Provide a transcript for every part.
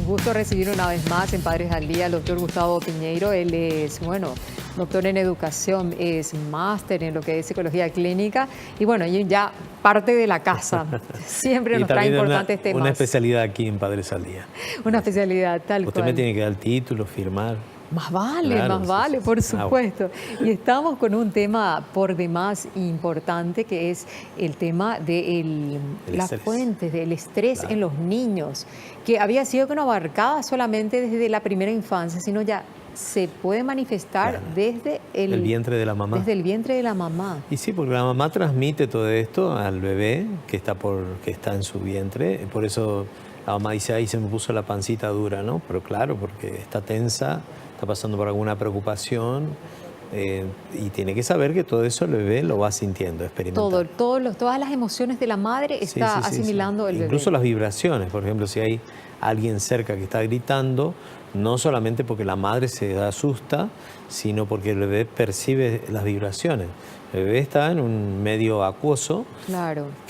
gusto recibir una vez más en Padres al Día al doctor Gustavo Piñeiro. Él es, bueno, doctor en educación, es máster en lo que es psicología clínica y bueno, ya parte de la casa. Siempre nos trae importantes temas. Una especialidad aquí en Padres al Día. Una especialidad, tal cual. Usted me tiene que dar el título, firmar. Más vale, claro, más vale, por supuesto. Y estamos con un tema por demás importante, que es el tema de las fuentes del estrés en los niños, que había sido que no abarcaba solamente desde la primera infancia, sino ya se puede manifestar desde el vientre de la mamá. Desde el vientre de la mamá. Y sí, porque la mamá transmite todo esto al bebé que está en su vientre. Por eso la mamá dice, ahí se me puso la pancita dura, ¿no? Pero claro, porque está tensa, está pasando por alguna preocupación y tiene que saber que todo eso el bebé lo va sintiendo, experimentando. Todas las emociones de la madre está asimilando el bebé. Incluso las vibraciones, por ejemplo, si hay alguien cerca que está gritando, no solamente porque la madre se asusta, sino porque el bebé percibe las vibraciones. El bebé está en un medio acuoso,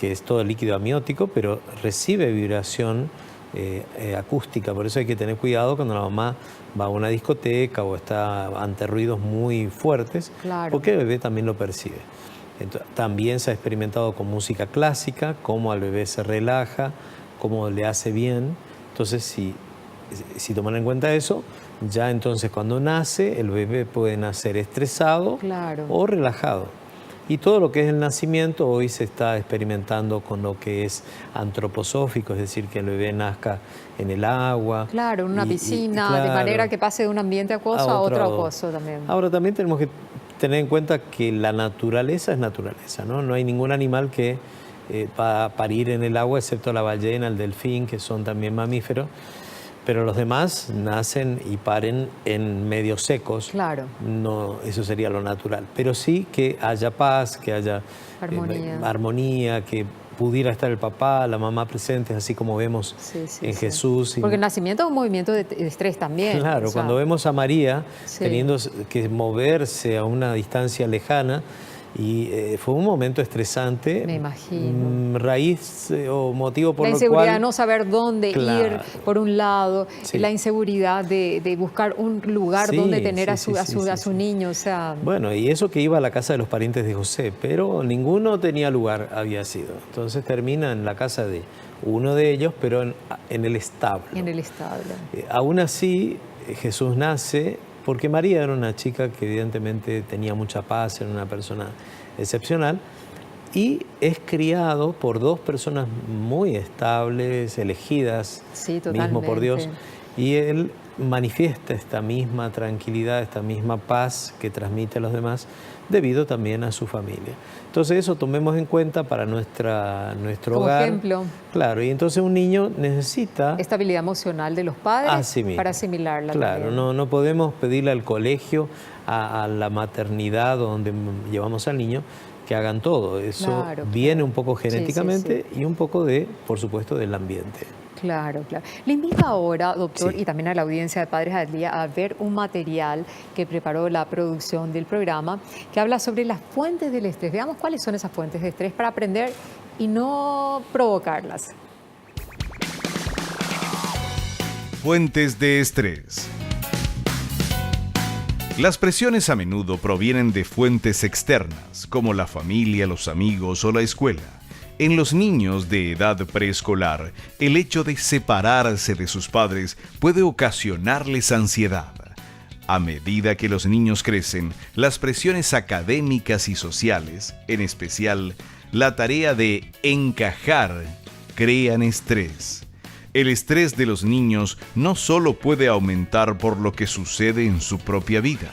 que es todo líquido amniótico, pero recibe vibración acústica, por eso hay que tener cuidado cuando la mamá va a una discoteca o está ante ruidos muy fuertes, porque el bebé también lo percibe. Entonces, también se ha experimentado con música clásica, cómo al bebé se relaja, cómo le hace bien. Entonces, si toman en cuenta eso, ya entonces cuando nace, el bebé puede nacer estresado o relajado. Y todo lo que es el nacimiento hoy se está experimentando con lo que es antroposófico, es decir, que el bebé nazca en el agua. Claro, en una piscina, de manera que pase de un ambiente acuoso a otro acuoso también. Ahora también tenemos que tener en cuenta que la naturaleza es naturaleza, ¿no? No hay ningún animal que va a parir en el agua, excepto la ballena, el delfín, que son también mamíferos. Pero los demás nacen y paren en medios secos. No, eso sería lo natural. Pero sí que haya paz, que haya armonía, que pudiera estar el papá, la mamá presentes, así como vemos en Jesús. Porque el nacimiento es un movimiento de estrés también. Claro, cuando vemos a María teniendo que moverse a una distancia lejana, y fue un momento estresante. Me imagino. Raíz o motivo por la lo cual... La inseguridad de no saber dónde ir, por un lado. La inseguridad de buscar un lugar donde tener a su niño. O sea... Bueno, y eso que iba a la casa de los parientes de José, pero ninguno tenía lugar, había sido. Entonces termina en la casa de uno de ellos, pero en el establo. En el establo. Aún así, Jesús nace... Porque María era una chica que evidentemente tenía mucha paz, era una persona excepcional y es criado por dos personas muy estables, elegidas mismo por Dios, y él manifiesta esta misma tranquilidad, esta misma paz que transmite a los demás debido también a su familia. Entonces eso tomemos en cuenta para nuestro hogar. Como ejemplo. Claro, y entonces un niño necesita... estabilidad emocional de los padres para asimilarla. Claro, no podemos pedirle al colegio, a la maternidad donde llevamos al niño, que hagan todo. Eso viene un poco genéticamente y un poco por supuesto, del ambiente. Claro. Le invito ahora, doctor, y también a la audiencia de Padres al Día a ver un material que preparó la producción del programa que habla sobre las fuentes del estrés. Veamos cuáles son esas fuentes de estrés para aprender y no provocarlas. Fuentes de estrés. Las presiones a menudo provienen de fuentes externas, como la familia, los amigos o la escuela. En los niños de edad preescolar, el hecho de separarse de sus padres puede ocasionarles ansiedad. A medida que los niños crecen, las presiones académicas y sociales, en especial la tarea de encajar, crean estrés. El estrés de los niños no solo puede aumentar por lo que sucede en su propia vida.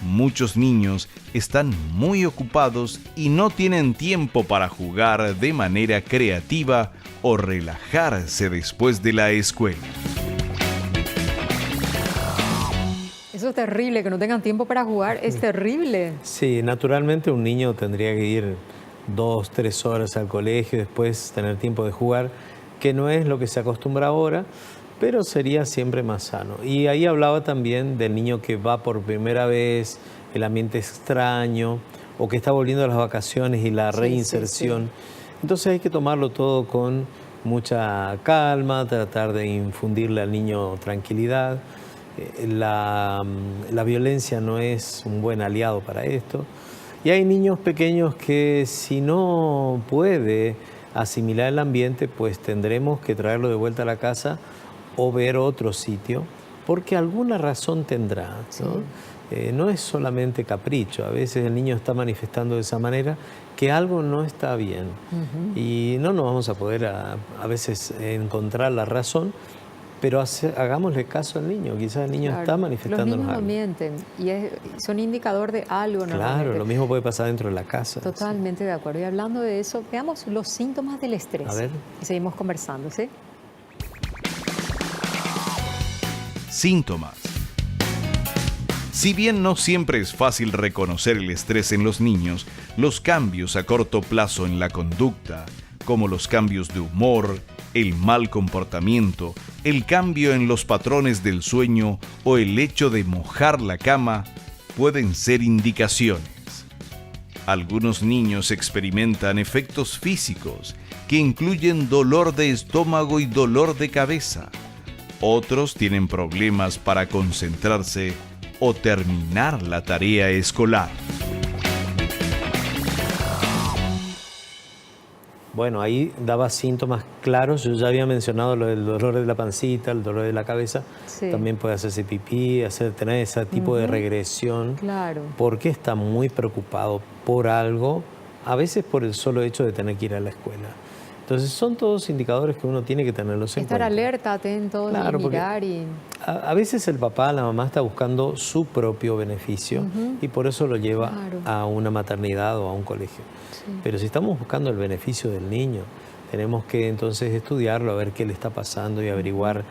Muchos niños están muy ocupados y no tienen tiempo para jugar de manera creativa o relajarse después de la escuela. Eso es terrible, que no tengan tiempo para jugar, es terrible. Sí, naturalmente un niño tendría que ir 2, 3 horas al colegio, después tener tiempo de jugar, que no es lo que se acostumbra ahora, pero sería siempre más sano. Y ahí hablaba también del niño que va por primera vez, el ambiente extraño, o que está volviendo a las vacaciones y la reinserción. Entonces hay que tomarlo todo con mucha calma, tratar de infundirle al niño tranquilidad. La violencia no es un buen aliado para esto. Y hay niños pequeños que si no puede asimilar el ambiente, pues tendremos que traerlo de vuelta a la casa o ver otro sitio, porque alguna razón tendrá, ¿no? Sí. No es solamente capricho, a veces el niño está manifestando de esa manera que algo no está bien. Y no nos vamos a poder a veces encontrar la razón, pero hagámosle caso al niño, quizás el niño está manifestando algo. Los niños no mienten y son indicador de algo. Claro, lo mismo puede pasar dentro de la casa. Totalmente de acuerdo. Y hablando de eso, veamos los síntomas del estrés. A ver. Y seguimos conversando, ¿sí? Síntomas. Si bien no siempre es fácil reconocer el estrés en los niños, los cambios a corto plazo en la conducta, como los cambios de humor, el mal comportamiento, el cambio en los patrones del sueño o el hecho de mojar la cama, pueden ser indicaciones. Algunos niños experimentan efectos físicos que incluyen dolor de estómago y dolor de cabeza. Otros tienen problemas para concentrarse o terminar la tarea escolar. Bueno, ahí daba síntomas claros. Yo ya había mencionado lo del dolor de la pancita, el dolor de la cabeza. Sí. También puede hacerse pipí, tener ese tipo de regresión. Claro. Porque está muy preocupado por algo, a veces por el solo hecho de tener que ir a la escuela. Entonces son todos indicadores que uno tiene que tenerlos en cuenta. Estar alerta, atento, Claro, y mirar. A veces el papá, la mamá está buscando su propio beneficio y por eso lo lleva a una maternidad o a un colegio. Sí. Pero si estamos buscando el beneficio del niño, tenemos que entonces estudiarlo, a ver qué le está pasando y averiguar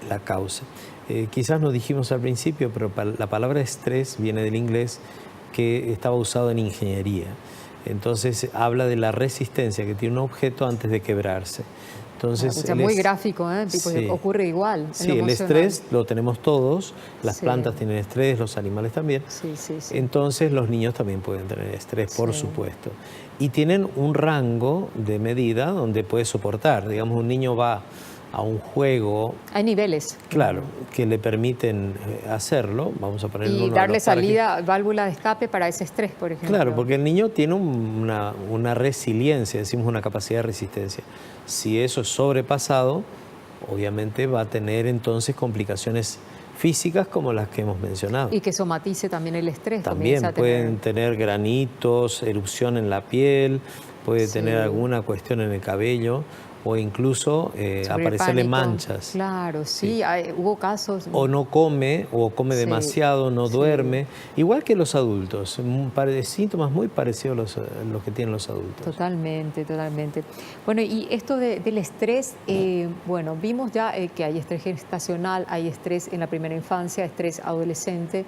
la causa. Quizás no dijimos al principio, pero la palabra estrés viene del inglés, que estaba usado en ingeniería. Entonces habla de la resistencia que tiene un objeto antes de quebrarse. Entonces, o sea, muy gráfico, ¿eh? Tipo, sí. Ocurre igual. Sí, el estrés lo tenemos todos, las plantas tienen estrés, los animales también. Sí. Entonces los niños también pueden tener estrés, por supuesto. Y tienen un rango de medida donde puede soportar. Digamos, un niño va a un juego. Hay niveles. Claro, que le permiten hacerlo. Vamos a poner y darle salida, válvula de escape para ese estrés, por ejemplo. Claro, porque el niño tiene una resiliencia, decimos una capacidad de resistencia. Si eso es sobrepasado, obviamente va a tener entonces complicaciones físicas como las que hemos mencionado. Y que somatice también el estrés. También pueden tener granitos, erupción en la piel, puede tener alguna cuestión en el cabello o incluso aparecerle manchas. Claro, sí. Hubo casos. O no come, o come demasiado, no duerme. Igual que los adultos, síntomas muy parecidos a los que tienen los adultos. Totalmente. Bueno, y esto del estrés, bueno, vimos ya que hay estrés gestacional, hay estrés en la primera infancia, estrés adolescente.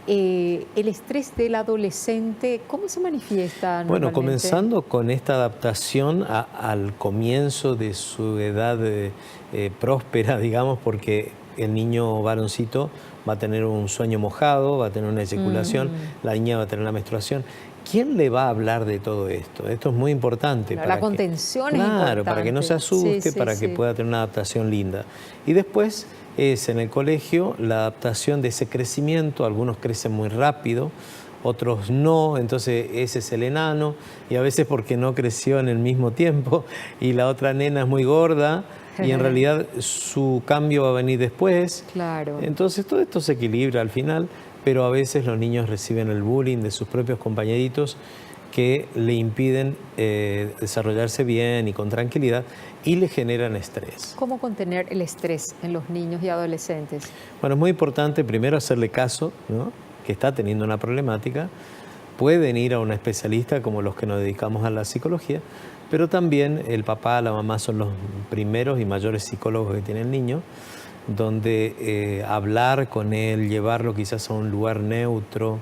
El estrés del adolescente, ¿cómo se manifiesta normalmente? Bueno, comenzando con esta adaptación al comienzo de su edad próspera, digamos, porque el niño varoncito va a tener un sueño mojado, va a tener una eyaculación, la niña va a tener la menstruación. ¿Quién le va a hablar de todo esto? Esto es muy importante. Claro, la contención es importante. Claro, para que no se asuste, para que pueda tener una adaptación linda. Y después es en el colegio la adaptación de ese crecimiento. Algunos crecen muy rápido, otros no, entonces ese es el enano, y a veces porque no creció en el mismo tiempo, y la otra nena es muy gorda, y en realidad su cambio va a venir después. Claro. Entonces todo esto se equilibra al final, pero a veces los niños reciben el bullying de sus propios compañeritos que le impiden desarrollarse bien y con tranquilidad y le generan estrés. ¿Cómo contener el estrés en los niños y adolescentes? Bueno, es muy importante primero hacerle caso, ¿no?, que está teniendo una problemática. Pueden ir a un especialista como los que nos dedicamos a la psicología, pero también el papá, la mamá son los primeros y mayores psicólogos que tiene el niño, donde hablar con él, llevarlo quizás a un lugar neutro.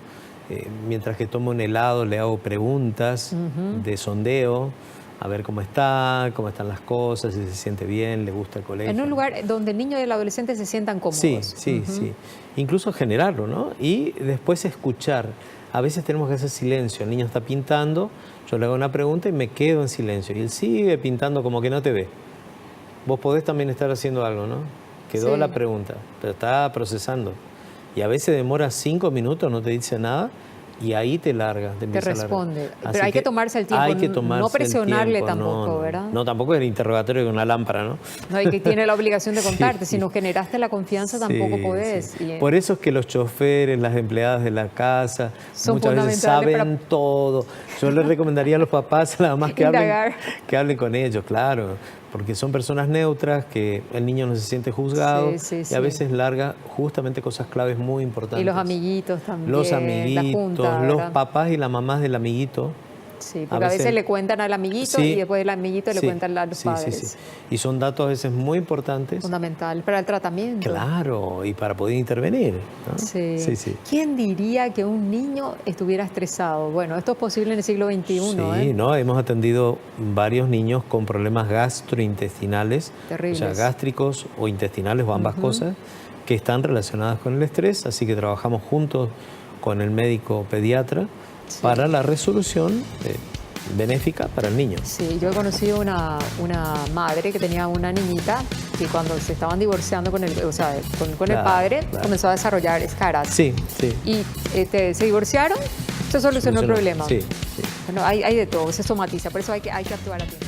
Mientras que tomo un helado le hago preguntas de sondeo, a ver cómo están las cosas, si se siente bien, le gusta el colegio. En un lugar donde el niño y el adolescente se sientan cómodos. Sí. Incluso generarlo, ¿no? Y después escuchar. A veces tenemos que hacer silencio. El niño está pintando, yo le hago una pregunta y me quedo en silencio. Y él sigue pintando como que no te ve. vos podés también estar haciendo algo, ¿no? Quedó Sí. la pregunta, pero está procesando. Y a veces demora 5 minutos, no te dice nada, y ahí te larga, te empieza a largar. responde. Así Pero hay que tomarse el tiempo, hay que no tomarse el presionarle tiempo, tampoco, no, ¿verdad? No, tampoco el interrogatorio con una lámpara, ¿no? No hay que tiene la obligación de contarte, Sí. si no generaste la confianza tampoco Sí, podés. sí. Y, Por eso es que los choferes, las empleadas de la casa, Son muchas veces fundamentales saben todo. Yo les recomendaría a los papás nada más Indagar. que hablen con ellos, claro, porque son personas neutras, que el niño no se siente juzgado Sí, sí, y sí. a veces larga justamente cosas claves muy importantes. y los amiguitos también, Los la amiguitos, junta, los ¿verdad? papás y las mamás del amiguito. Sí, porque a veces le cuentan al amiguito y después el amiguito le sí, cuentan a los sí, padres. sí, sí. Y son datos a veces muy importantes. Fundamental para el tratamiento. Claro, y para poder intervenir, ¿no? Sí. Sí, sí. ¿Quién diría que un niño estuviera estresado? Bueno, esto es posible en el siglo XXI, Sí, ¿no? Hemos atendido varios niños con problemas gastrointestinales, Terribles. o sea, gástricos o intestinales o ambas cosas, que están relacionadas con el estrés, así que trabajamos juntos con el médico pediatra para la resolución benéfica para el niño. Sí, yo he conocido una madre que tenía una niñita que cuando se estaban divorciando con el, o sea, con el Claro, padre, claro. comenzó a desarrollar escaras. Sí, sí. Y se divorciaron, se solucionó el problema. Sí, sí. Bueno, hay de todo, se somatiza, por eso hay que actuar a tiempo.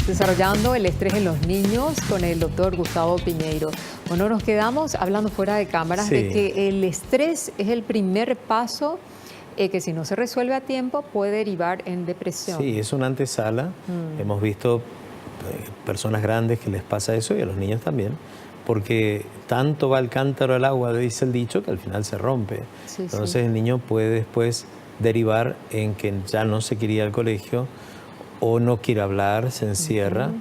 Desarrollando el estrés en los niños con el doctor Gustavo Piñeiro. Bueno, nos quedamos hablando fuera de cámaras Sí. de que el estrés es el primer paso que si no se resuelve a tiempo puede derivar en depresión. Sí, es una antesala. Hemos visto personas grandes que les pasa eso y a los niños también, porque tanto va el cántaro al agua, dice el dicho, que al final se rompe. Sí, Entonces sí. el niño puede después derivar en que ya no se quiere ir al colegio o no quiere hablar, se encierra.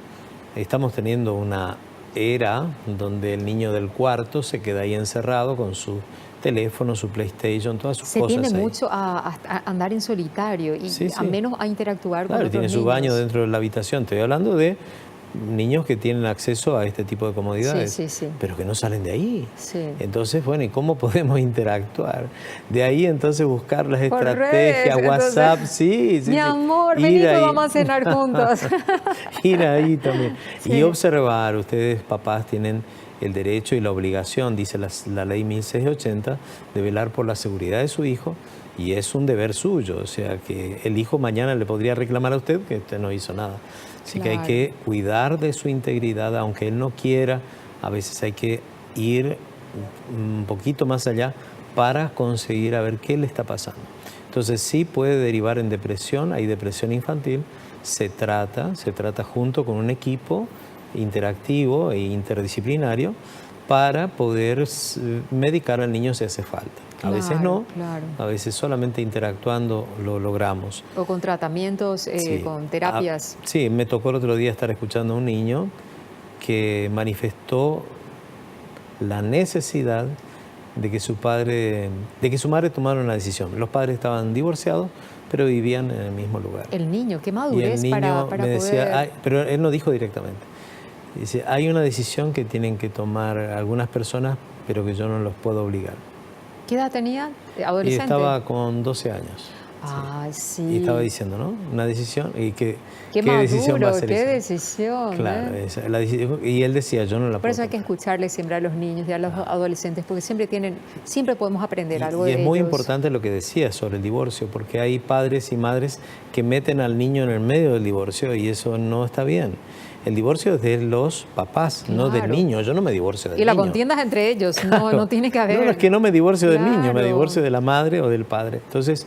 Estamos teniendo una era donde el niño del cuarto se queda ahí encerrado con su teléfono, su PlayStation, todas sus Se cosas tiende ahí. mucho a andar en solitario y Sí, a sí. menos a interactuar con Claro, otros tiene su niños. baño dentro de la habitación. Estoy hablando de niños que tienen acceso a este tipo de comodidades, Sí, sí, sí. pero que no salen de ahí. Sí. Entonces, bueno, ¿y cómo podemos interactuar? De ahí entonces buscar las Por estrategias, redes, WhatsApp, entonces, sí, sí. Mi sí. amor, Ir vení que ahí. vamos a cenar juntos. Ir ahí también. Sí. Y observar, ustedes papás tienen el derecho y la obligación, dice la ley 1680, de velar por la seguridad de su hijo, y es un deber suyo, o sea que el hijo mañana le podría reclamar a usted que usted no hizo nada. Así que hay Claro. que cuidar de su integridad, aunque él no quiera, a veces hay que ir un poquito más allá para conseguir a ver qué le está pasando. Entonces sí puede derivar en depresión, hay depresión infantil, se trata junto con un equipo interactivo e interdisciplinario para poder medicar al niño si hace falta. A veces Claro, no, claro. a veces solamente interactuando lo logramos. O con tratamientos, Sí. con terapias. Sí, me tocó el otro día estar escuchando a un niño que manifestó la necesidad de que su madre tomara una decisión. Los padres estaban divorciados, pero vivían en el mismo lugar. El niño, qué Y madurez el niño para me decía, poder... "Ay", pero él no dijo directamente. Dice, hay una decisión que tienen que tomar algunas personas, pero que yo no los puedo obligar. ¿Qué edad tenía? Y ¿Adolescente? estaba con 12 años. Ah, sí. Y estaba diciendo, ¿no? Una decisión. ¿Y qué maduro, decisión va a ser qué esa? decisión. Claro, ¿eh? la decisión. Y él decía, yo no la Por puedo eso hay que tomar. escucharle siempre a los niños y a los adolescentes, porque siempre podemos aprender algo Y de es muy ellos. importante lo que decía sobre el divorcio, porque hay padres y madres que meten al niño en el medio del divorcio y eso no está bien. El divorcio es de los papás, no del Claro. niño. Yo no me divorcio del Y la niño. contienda es entre ellos, no tiene que haber. No, es que no me divorcio del niño, me Claro. divorcio de la madre o del padre. Entonces,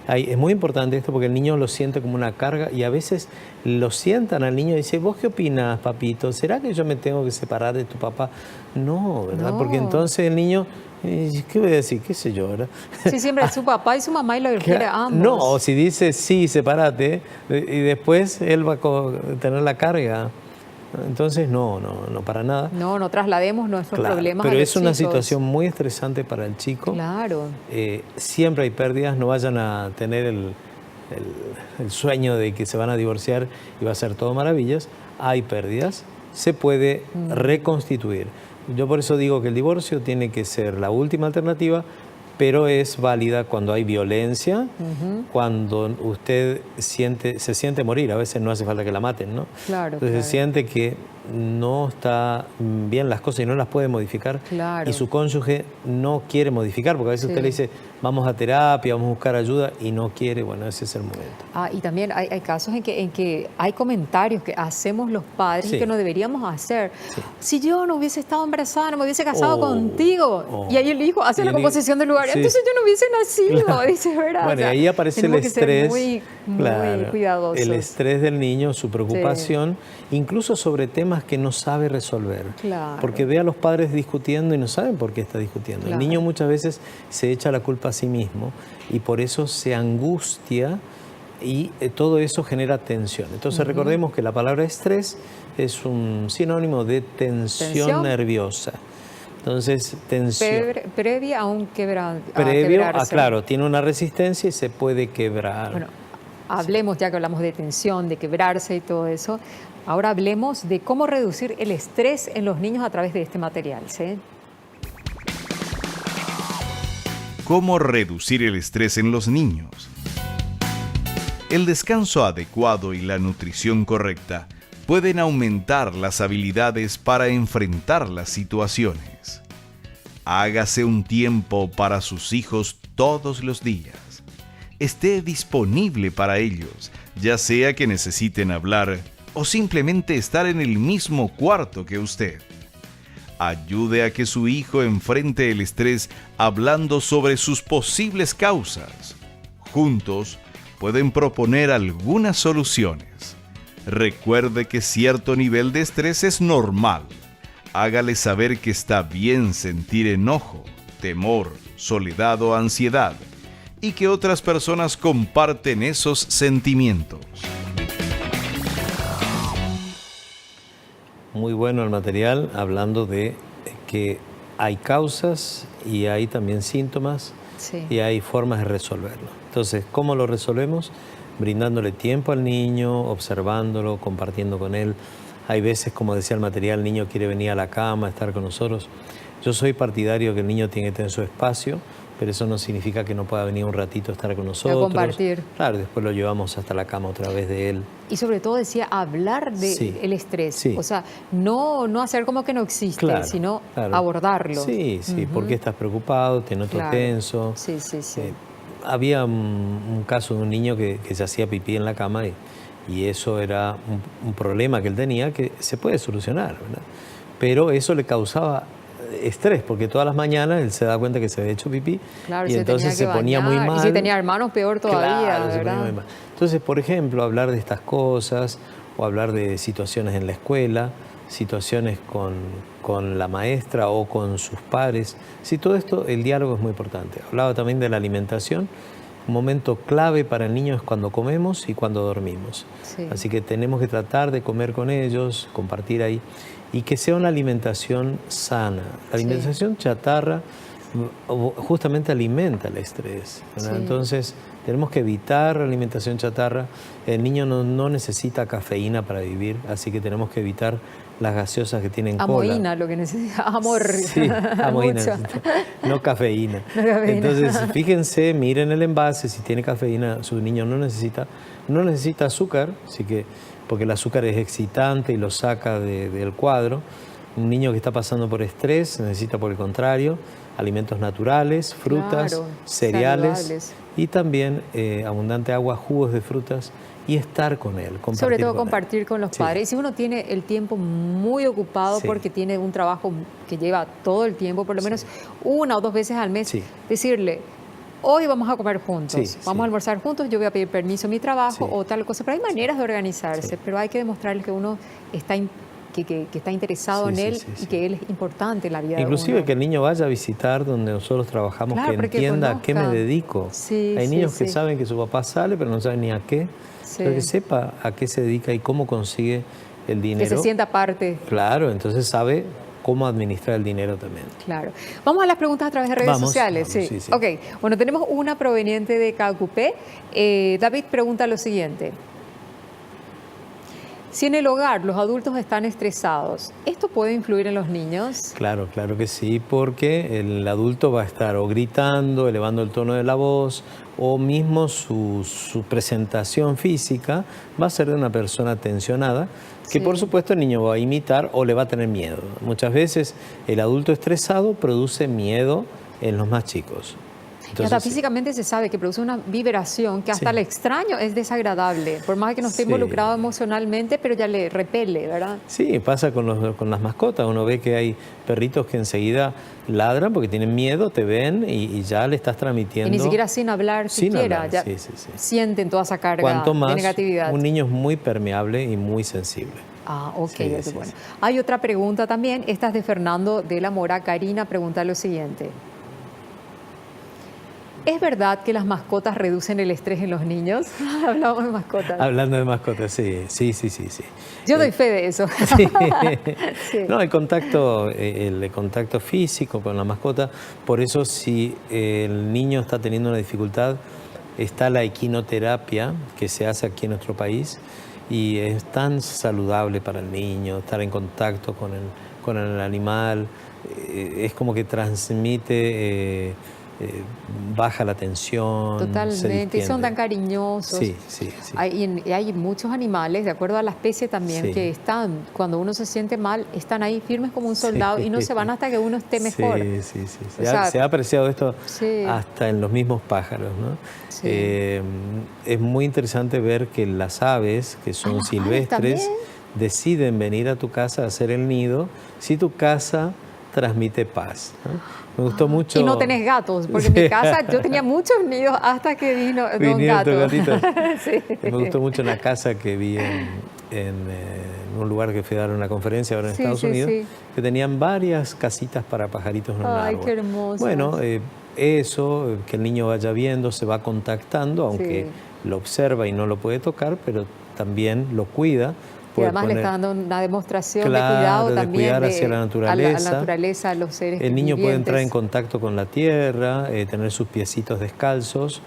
es muy importante esto porque el niño lo siente como una carga y a veces lo sientan al niño y dice, ¿vos qué opinas, papito? ¿Será que yo me tengo que separar de tu papá? No, ¿verdad? No. Porque entonces el niño, ¿qué voy a decir? ¿Qué sé yo? ¿verdad? Sí, siempre su papá y su mamá y lo quiere ambos. No, o si dice sí, sepárate, y después él va a tener la carga. Entonces, no, para nada. No traslademos nuestros Claro, problemas pero a es los una hijos. situación muy estresante para el chico. Claro. Siempre hay pérdidas, no vayan a tener el sueño de que se van a divorciar y va a ser todo maravillas. Hay pérdidas, se puede reconstituir. Yo por eso digo que el divorcio tiene que ser la última alternativa, pero es válida cuando hay violencia, cuando usted se siente morir. A veces no hace falta que la maten, ¿no? Claro, entonces se siente que no está bien las cosas y no las puede modificar. Claro. Y su cónyuge no quiere modificar, porque a veces usted le dice, vamos a terapia, vamos a buscar ayuda, y no quiere. Bueno, ese es el momento. Y también hay casos en que hay comentarios que hacemos los padres y que no deberíamos hacer. Si yo no hubiese estado embarazada, no me hubiese casado contigo. Y ahí el hijo hace la composición del lugar. Entonces yo no hubiese nacido, claro. Dice, ¿verdad? Bueno, y ahí aparece el estrés. Muy cuidadosos. El estrés del niño, su preocupación, incluso sobre temas que no sabe resolver. Claro. Porque ve a los padres discutiendo y no saben por qué está discutiendo. Claro. El niño muchas veces se echa la culpa a sí mismo y por eso se angustia y todo eso genera tensión. Entonces recordemos que la palabra estrés es un sinónimo de tensión nerviosa. Entonces, tensión. Previa a un quebrarse. Claro, tiene una resistencia y se puede quebrar. Bueno, hablemos, ya que hablamos de tensión, de quebrarse y todo eso, ahora hablemos de cómo reducir el estrés en los niños a través de este material, ¿sí? ¿Cómo reducir el estrés en los niños? El descanso adecuado y la nutrición correcta pueden aumentar las habilidades para enfrentar las situaciones. Hágase un tiempo para sus hijos todos los días. Esté disponible para ellos, ya sea que necesiten hablar o simplemente estar en el mismo cuarto que usted. Ayude a que su hijo enfrente el estrés hablando sobre sus posibles causas. Juntos pueden proponer algunas soluciones. Recuerde que cierto nivel de estrés es normal. Hágale saber que está bien sentir enojo, temor, soledad o ansiedad, y que otras personas comparten esos sentimientos. Muy bueno el material, hablando de que hay causas y hay también síntomas y hay formas de resolverlo. Entonces, ¿cómo lo resolvemos? Brindándole tiempo al niño, observándolo, compartiendo con él. Hay veces, como decía el material, el niño quiere venir a la cama, estar con nosotros. Yo soy partidario que el niño tiene que tener su espacio, pero eso no significa que no pueda venir un ratito a estar con nosotros. A compartir. Claro, después lo llevamos hasta la cama otra vez de él. Y sobre todo decía hablar del estrés. O sea, no hacer como que no existe, sino abordarlo. Sí, ¿por qué estás preocupado? Te noto tenso. Sí. Había un caso de un niño que se hacía pipí en la cama y eso era un problema que él tenía que se puede solucionar, ¿verdad? Pero eso le causaba estrés, porque todas las mañanas él se da cuenta que se había hecho pipí y entonces se ponía muy mal. Y si tenía hermanos, peor todavía, ¿verdad? Se ponía muy mal. Entonces, por ejemplo, hablar de estas cosas o hablar de situaciones en la escuela, situaciones con la maestra o con sus pares. Sí, todo esto, el diálogo es muy importante. Hablaba también de la alimentación. Un momento clave para el niño es cuando comemos y cuando dormimos. Así que tenemos que tratar de comer con ellos, compartir ahí, y que sea una alimentación sana. La alimentación chatarra justamente alimenta el estrés, ¿verdad? Entonces, tenemos que evitar la alimentación chatarra. El niño no necesita cafeína para vivir, así que tenemos que evitar las gaseosas que tienen amoína, cola. Lo que necesita, amor. Sí, amoína, no cafeína. Entonces, fíjense, miren el envase, si tiene cafeína, su niño no necesita azúcar, así que, porque el azúcar es excitante y lo saca del cuadro. Un niño que está pasando por estrés necesita, por el contrario, alimentos naturales, frutas, cereales y también abundante agua, jugos de frutas y estar con él, compartir. Sobre todo compartir con los padres. Y si uno tiene el tiempo muy ocupado porque tiene un trabajo que lleva todo el tiempo, por lo menos 1 o 2 veces al mes, decirle, hoy vamos a comer juntos, vamos a almorzar juntos, yo voy a pedir permiso en mi trabajo o tal cosa. Pero hay maneras de organizarse, pero hay que demostrarles que uno está que está interesado en él y que él es importante en la vida Inclusive de uno. Que el niño vaya a visitar donde nosotros trabajamos, que entienda a qué me dedico. Hay niños que saben que su papá sale, pero no saben ni a qué. Pero que sepa a qué se dedica y cómo consigue el dinero. Que se sienta parte. Claro, entonces sabe cómo administrar el dinero también. Claro. Vamos a las preguntas a través de redes sociales. Sí. Ok, bueno, tenemos una proveniente de Cacupé. David pregunta lo siguiente. Si en el hogar los adultos están estresados, ¿esto puede influir en los niños? Claro, claro que sí, porque el adulto va a estar o gritando, elevando el tono de la voz, o mismo su presentación física va a ser de una persona tensionada, que por supuesto el niño va a imitar o le va a tener miedo. Muchas veces el adulto estresado produce miedo en los más chicos. Entonces, hasta físicamente se sabe que produce una vibración que hasta el extraño es desagradable, por más que no esté involucrado emocionalmente, pero ya le repele, ¿verdad? Sí, pasa con las mascotas. Uno ve que hay perritos que enseguida ladran porque tienen miedo, te ven y ya le estás transmitiendo. Y ni siquiera sin hablar siquiera, ya sienten toda esa carga de negatividad. Un niño es muy permeable y muy sensible. Ah, ok, bueno. Hay otra pregunta también, esta es de Fernando de la Mora. Karina pregunta lo siguiente. ¿Es verdad que las mascotas reducen el estrés en los niños? Hablamos de mascotas. Hablando de mascotas, sí. Yo doy fe de eso. Sí. No, el contacto físico con la mascota, por eso si el niño está teniendo una dificultad, está la equinoterapia que se hace aquí en nuestro país y es tan saludable para el niño estar en contacto con el animal, es como que transmite... baja la tensión. Totalmente, y son tan cariñosos. Sí. Hay muchos animales, de acuerdo a la especie también, que están, cuando uno se siente mal, están ahí firmes como un soldado y no se van hasta que uno esté mejor. Se ha apreciado esto hasta en los mismos pájaros, ¿no? Es muy interesante ver que las aves, que son silvestres, deciden venir a tu casa a hacer el nido si tu casa transmite paz, ¿no? Me gustó mucho. Y no tenés gatos, porque en mi casa yo tenía muchos nidos hasta que vino un gato. Me gustó mucho la casa que vi en un lugar que fui a dar una conferencia ahora en Estados Unidos, que tenían varias casitas para pajaritos en un árbol. Ay, qué hermoso. Bueno, eso, que el niño vaya viendo, se va contactando, aunque lo observa y no lo puede tocar, pero también lo cuida. Y además le está dando una demostración de cuidado también, de cuidar hacia la naturaleza, a los seres vivientes. El niño puede entrar en contacto con la tierra, tener sus piecitos descalzos,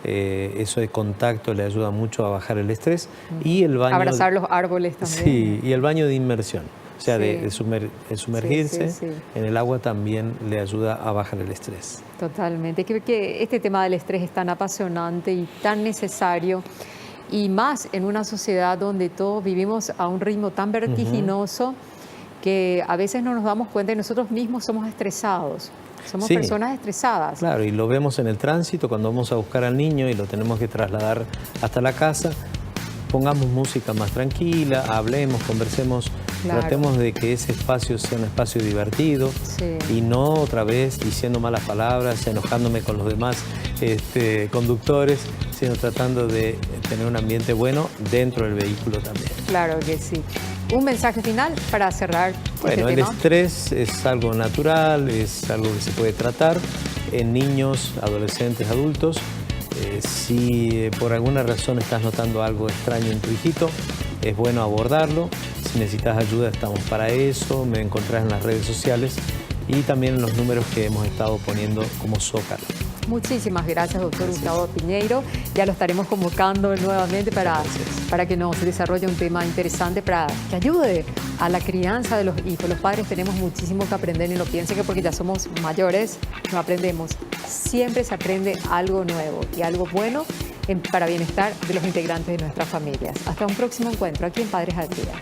eso de contacto le ayuda mucho a bajar el estrés. Y el baño... Abrazar los árboles también. Sí, y el baño de inmersión, o sea, de sumergirse en el agua también le ayuda a bajar el estrés. Totalmente, creo que este tema del estrés es tan apasionante y tan necesario. Y más en una sociedad donde todos vivimos a un ritmo tan vertiginoso que a veces no nos damos cuenta y nosotros mismos somos estresados. Somos personas estresadas. Claro, y lo vemos en el tránsito cuando vamos a buscar al niño y lo tenemos que trasladar hasta la casa. Pongamos música más tranquila, hablemos, conversemos, tratemos de que ese espacio sea un espacio divertido y no otra vez diciendo malas palabras, enojándome con los demás conductores, sino tratando de tener un ambiente bueno dentro del vehículo también. Claro que sí. ¿Un mensaje final para cerrar este tema? El estrés es algo natural, es algo que se puede tratar en niños, adolescentes, adultos. Si por alguna razón estás notando algo extraño en tu hijito, es bueno abordarlo. Si necesitas ayuda, estamos para eso. Me encontrás en las redes sociales y también en los números que hemos estado poniendo como Zócalo. Muchísimas gracias, doctor Gustavo Piñeiro. Ya lo estaremos convocando nuevamente para que nos desarrolle un tema interesante, para que ayude a la crianza de los hijos. Los padres tenemos muchísimo que aprender y no piensen que porque ya somos mayores no aprendemos. Siempre se aprende algo nuevo y algo bueno para bienestar de los integrantes de nuestras familias. Hasta un próximo encuentro aquí en Padres al Día.